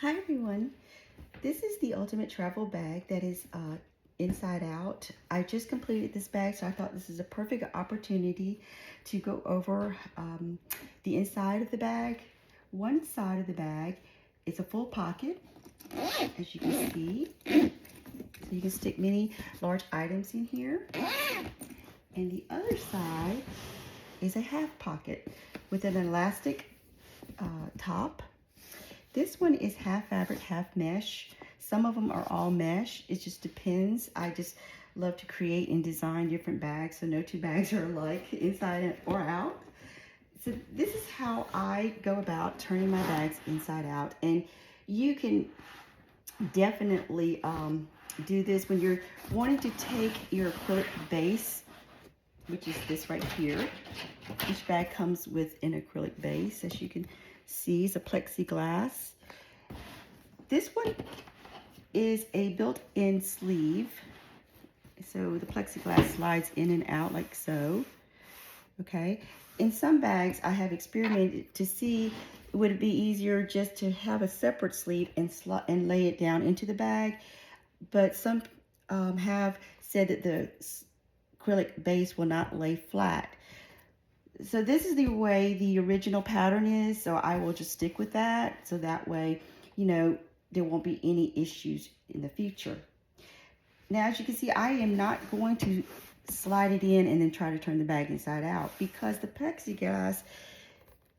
Hi everyone, this is the ultimate travel bag that is inside out. I just completed this bag, so I thought this is a perfect opportunity to go over the inside of the bag. One side of the bag is a full pocket, as you can see. So you can stick many large items in here. And the other side is a half pocket with an elastic top. This one is half fabric, half mesh. Some of them are all mesh. It just depends. I just love to create and design different bags, so no two bags are alike, inside or out. So this is how I go about turning my bags inside out. And you can definitely do this when you're wanting to take your acrylic base, which is this right here. Each bag comes with an acrylic base, as you can see. It's a plexiglass. This one is a built-in sleeve, so the plexiglass slides in and out like so. Okay, in some bags I have experimented to see would it be easier just to have a separate sleeve and lay it down into the bag, but some have said that the acrylic base will not lay flat. So this is the way the original pattern is, so I will just stick with that, so that way, you know, there won't be any issues in the future. Now, as you can see, I am not going to slide it in and then try to turn the bag inside out, because the plexiglass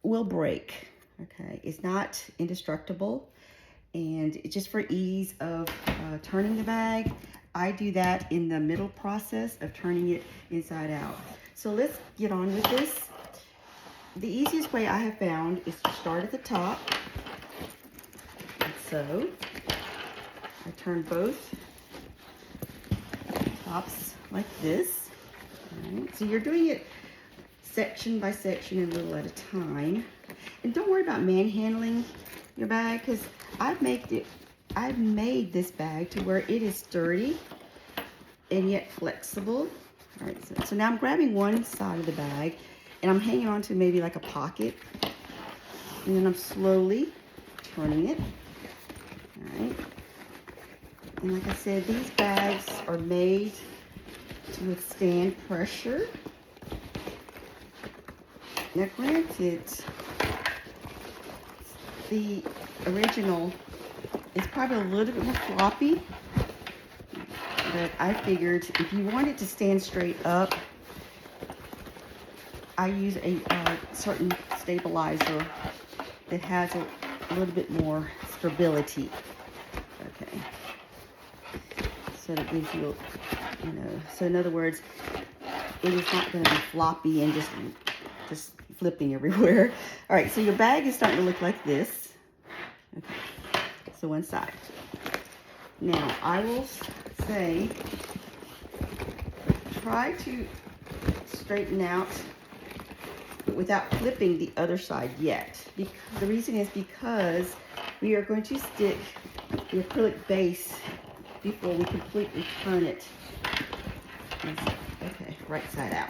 will break. Okay, it's not indestructible, and just for ease of turning the bag, I do that in the middle process of turning it inside out. So let's get on with this. The easiest way I have found is to start at the top, like so. I turn both tops like this. All right. So you're doing it section by section and a little at a time. And don't worry about manhandling your bag, because I've made this bag to where it is sturdy and yet flexible. All right, so now I'm grabbing one side of the bag and I'm hanging on to maybe like a pocket, and then I'm slowly turning it. All right, and like I said, these bags are made to withstand pressure. Now granted, the original is probably a little bit more floppy, but I figured if you want it to stand straight up, I use a certain stabilizer that has a little bit more stability. Okay, so that gives you, you know, so in other words, it is not going to be floppy and just flipping everywhere. All right, so your bag is starting to look like this. Okay, so one side. Now, I will say, try to straighten out without flipping the other side yet. The reason is because we are going to stick the acrylic base before we completely turn it. Okay, right side out.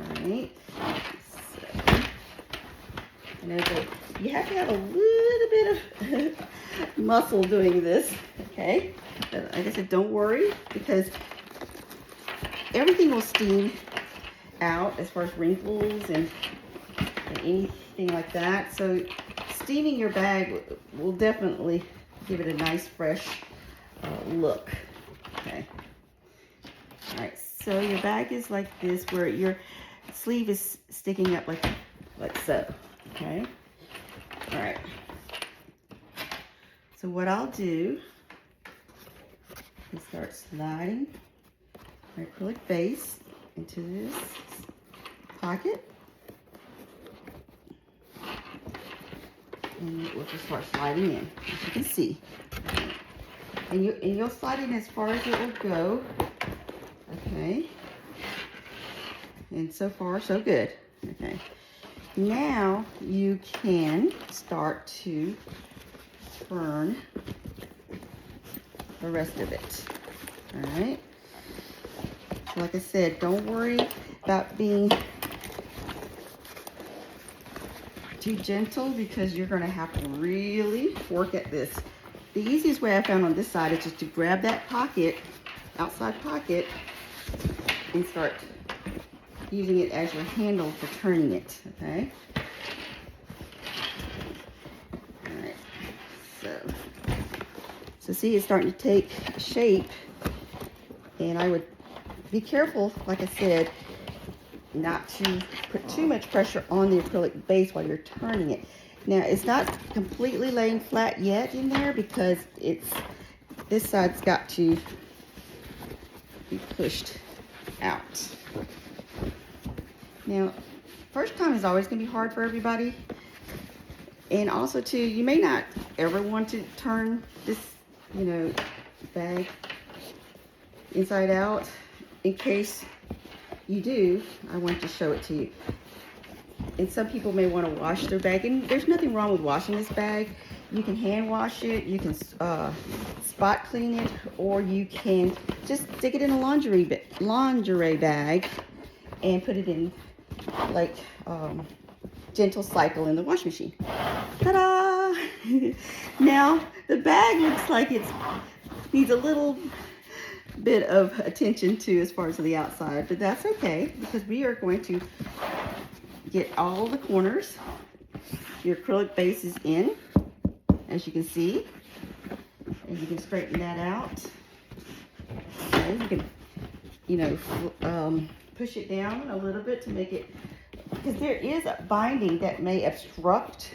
All right. So, I know that you have to have a little bit of muscle doing this. Okay. But like I said, don't worry, because everything will steam out as far as wrinkles and anything like that. So steaming your bag will definitely give it a nice fresh look. Okay. All right, so your bag is like this, where your sleeve is sticking up like so. Okay. All right, so what I'll do is start sliding my acrylic base into this pocket, and it will just start sliding in, as you can see. And you'll slide in as far as it will go. Okay. And so far, so good. Okay. Now you can start to turn the rest of it. All right. So like I said, don't worry about being too gentle, because you're going to have to really work at this the easiest way I found on this side is just to grab that pocket, outside pocket, and start using it as your handle for turning it, okay? All right, so see, it's starting to take shape, and I would be careful, like I said, not to put too much pressure on the acrylic base while you're turning it. Now, it's not completely laying flat yet in there because this side's got to be pushed out. Now, first time is always going to be hard for everybody. And also, too, you may not ever want to turn this, bag inside out. In case you do, I want to show it to you. And some people may want to wash their bag, and there's nothing wrong with washing this bag. You can hand wash it, you can spot clean it, or you can just stick it in a lingerie bag and put it in like gentle cycle in the wash machine. Ta-da! Now the bag looks like it needs a little bit of attention too as far as the outside, but that's okay because we are going to get all the corners. Your acrylic base is in, as you can see, and you can straighten that out. Okay, you can, push it down a little bit to make it, because there is a binding that may obstruct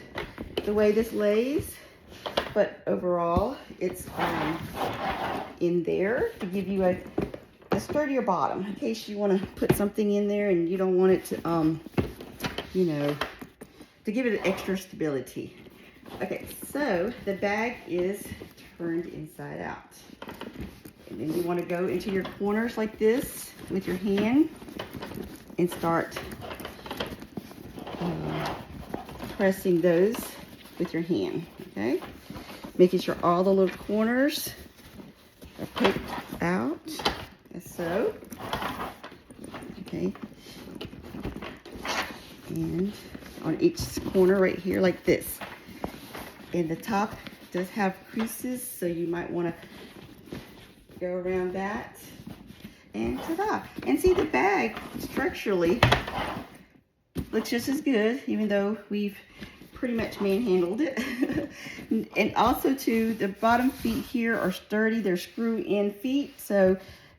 the way this lays, but overall it's in there to give you a sturdier bottom in case you want to put something in there and you don't want it to to give it extra stability. Okay, so the bag is turned inside out. And then you want to go into your corners like this with your hand and start pressing those with your hand, okay? Making sure all the little corners are poked out, as so. Okay. And on each corner right here like this. And the top does have creases, so you might want to go around that. And ta-da! And see, the bag structurally looks just as good, even though we've pretty much manhandled it. And also too, the bottom feet here are sturdy. They're screw-in feet, so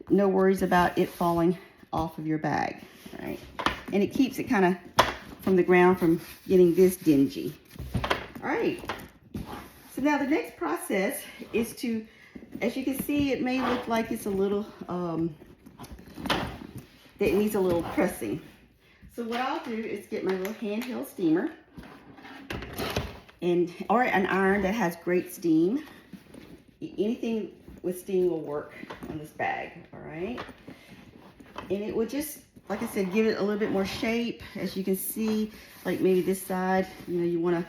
no worries about it falling off of your bag, right? And it keeps it kind of from the ground from getting this dingy. All right. So now the next process is to, as you can see, it may look like it's a little, that it needs a little pressing. So what I'll do is get my little handheld steamer or an iron that has great steam. Anything with steam will work on this bag, all right? And it will just, like I said, give it a little bit more shape. As you can see, like maybe this side, you want to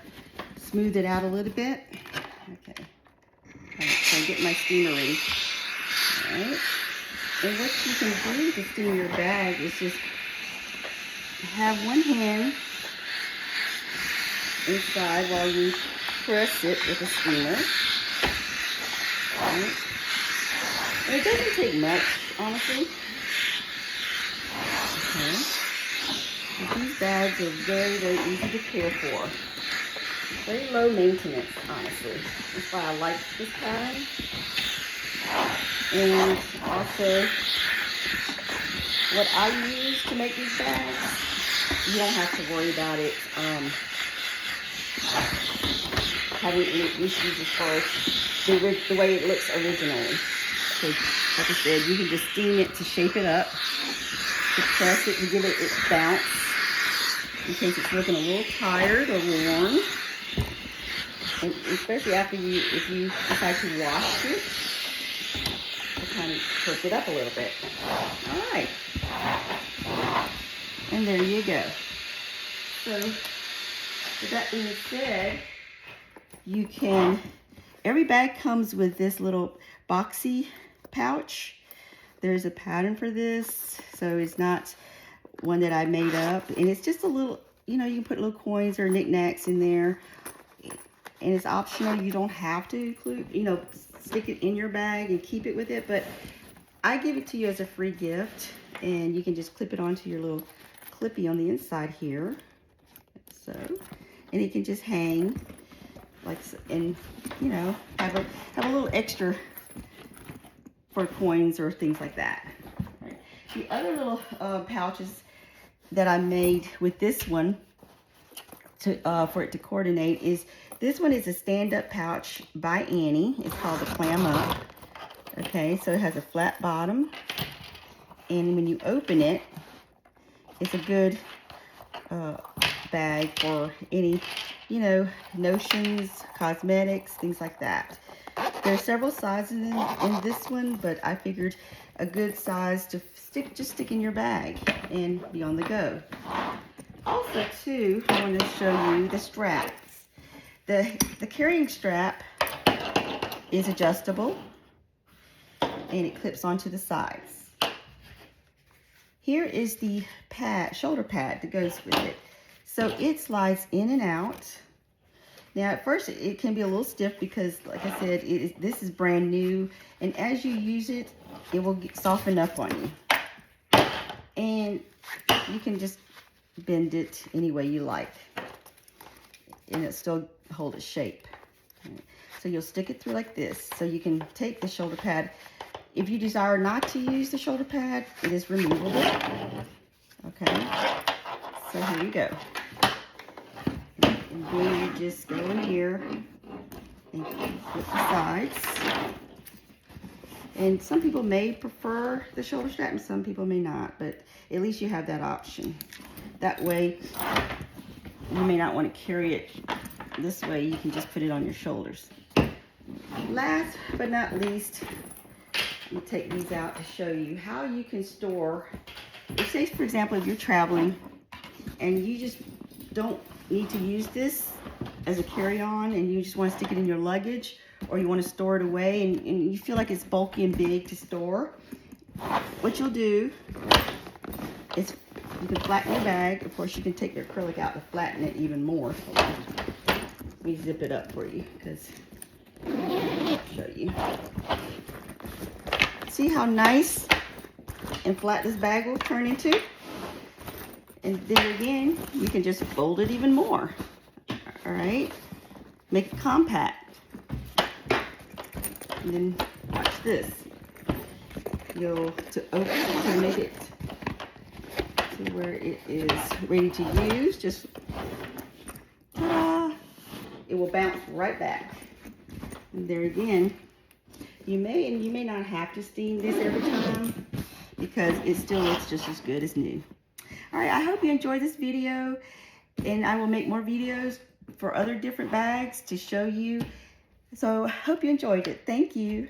smooth it out a little bit. Okay. All right, so I get my steamer ready. All right. And what you can do to steam your bag is just have one hand inside while you press it with a steamer. All right. And it doesn't take much, honestly. Okay. These bags are very, very easy to care for. Very low maintenance, honestly. That's why I like this pattern. And also, what I use to make these bags, you don't have to worry about it having any issues as far as the way it looks originally. So, like I said, you can just steam it to shape it up, to press it and give it its bounce in case it's looking a little tired or worn. And especially if you decide to wash it, to kind of perk it up a little bit. All right. And there you go. So, with that being said, every bag comes with this little boxy pouch. There's a pattern for this, so it's not one that I made up. And it's just a little, you can put little coins or knickknacks in there. and it's optional. You don't have to include, stick it in your bag and keep it with it, but I give it to you as a free gift, and you can just clip it onto your little clippy on the inside here, so, and it can just hang like, and have a little extra for coins or things like that. Right. The other little pouches that I made with this one for it to coordinate is, this one is a stand-up pouch by Annie. It's called the Clam Up. Okay, so it has a flat bottom, and when you open it, it's a good bag for any, notions, cosmetics, things like that. There's several sizes in this one, but I figured a good size to just stick in your bag and be on the go. Also, too, I want to show you the straps. The carrying strap is adjustable, and it clips onto the sides. Here is the shoulder pad that goes with it. So it slides in and out. Now at first it can be a little stiff because, like I said, this is brand new, and as you use it, it will soften up on you. And you can just bend it any way you like, and it'll still hold its shape. So you'll stick it through like this. So you can take the shoulder pad. If you desire not to use the shoulder pad, it is removable. Okay, so here you go. And then you just go in here and flip the sides. And some people may prefer the shoulder strap and some people may not, but at least you have that option. That way, you may not want to carry it this way. You can just put it on your shoulders. Last but not least, I'm going to take these out to show you how you can store. If, say, for example, if you're traveling and you just don't need to use this as a carry-on and you just want to stick it in your luggage, or you want to store it away and you feel like it's bulky and big to store, what you'll do is you can flatten your bag. Of course, you can take your acrylic out to flatten it even more. Let me zip it up for you because I'll show you. See how nice and flat this bag will turn into? And then again, you can just fold it even more. All right, make it compact. And then watch this. You'll open it to make it to where it is ready to use. Just ta-da! It will bounce right back. And there again, you may not have to steam this every time because it still looks just as good as new. All right, I hope you enjoyed this video, and I will make more videos for other different bags to show you. So I hope you enjoyed it. Thank you.